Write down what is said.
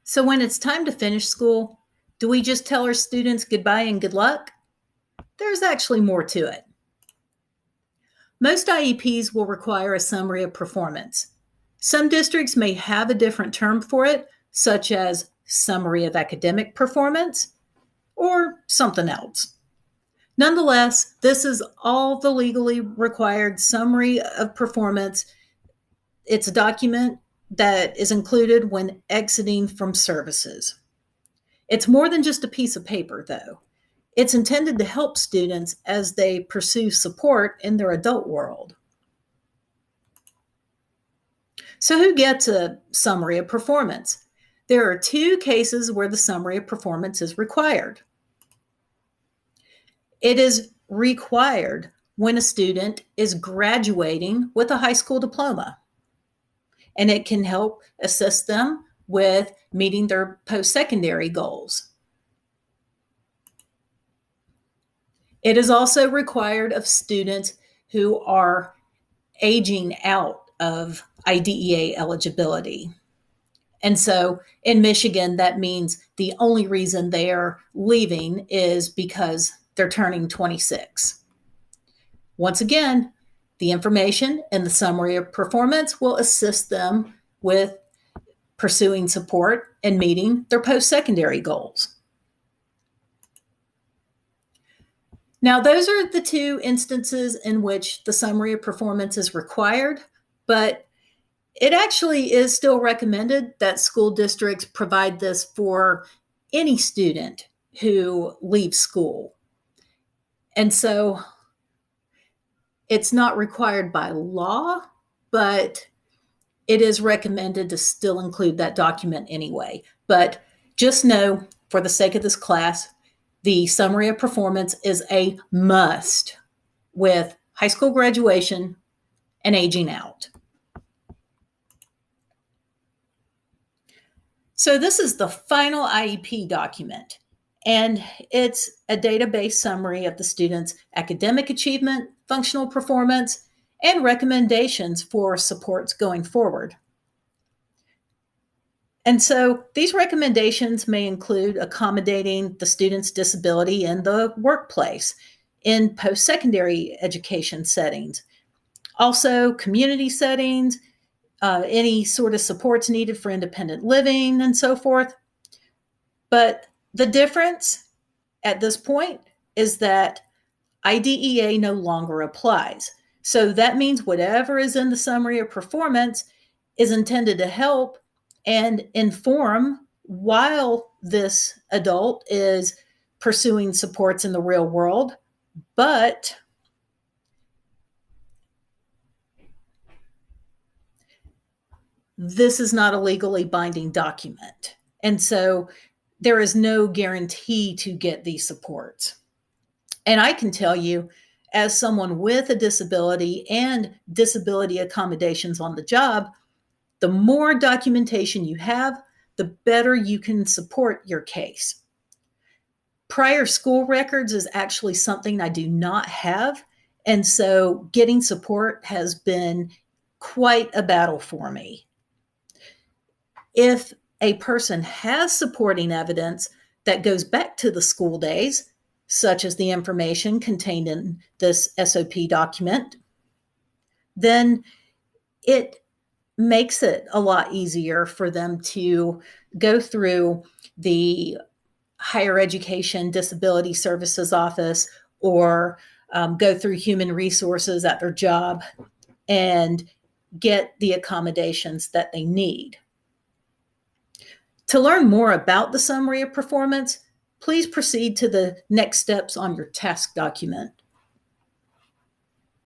So when it's time to finish school, do we just tell our students goodbye and good luck? There's actually more to it. Most IEPs will require a summary of performance. Some districts may have a different term for it, such as summary of academic performance or something else. Nonetheless, this is all the legally required summary of performance. It's a document that is included when exiting from services. It's more than just a piece of paper, though. It's intended to help students as they pursue support in their adult world. So who gets a summary of performance? There are two cases where the summary of performance is required. It is required when a student is graduating with a high school diploma, and it can help assist them with meeting their post-secondary goals. It is also required of students who are aging out of IDEA eligibility. And so in Michigan, that means the only reason they are leaving is because they're turning 26. Once again, the information and the summary of performance will assist them with pursuing support and meeting their post-secondary goals. Now, those are the two instances in which the summary of performance is required, but it actually is still recommended that school districts provide this for any student who leaves school. And so it's not required by law, but it is recommended to still include that document anyway. But just know, for the sake of this class, the summary of performance is a must with high school graduation and aging out. So this is the final IEP document, and it's a database summary of the student's academic achievement, functional performance, and recommendations for supports going forward. And so these recommendations may include accommodating the student's disability in the workplace, in post-secondary education settings, also community settings, any sort of supports needed for independent living and so forth. But the difference at this point is that IDEA no longer applies. So that means whatever is in the summary of performance is intended to help and inform while this adult is pursuing supports in the real world, but this is not a legally binding document. And so there is no guarantee to get these supports. And I can tell you, as someone with a disability and disability accommodations on the job, the more documentation you have, the better you can support your case. Prior school records is actually something I do not have, and so getting support has been quite a battle for me. If a person has supporting evidence that goes back to the school days, such as the information contained in this SOP document, then it makes it a lot easier for them to go through the Higher Education Disability Services Office or go through human resources at their job and get the accommodations that they need. To learn more about the summary of performance, please proceed to the next steps on your task document.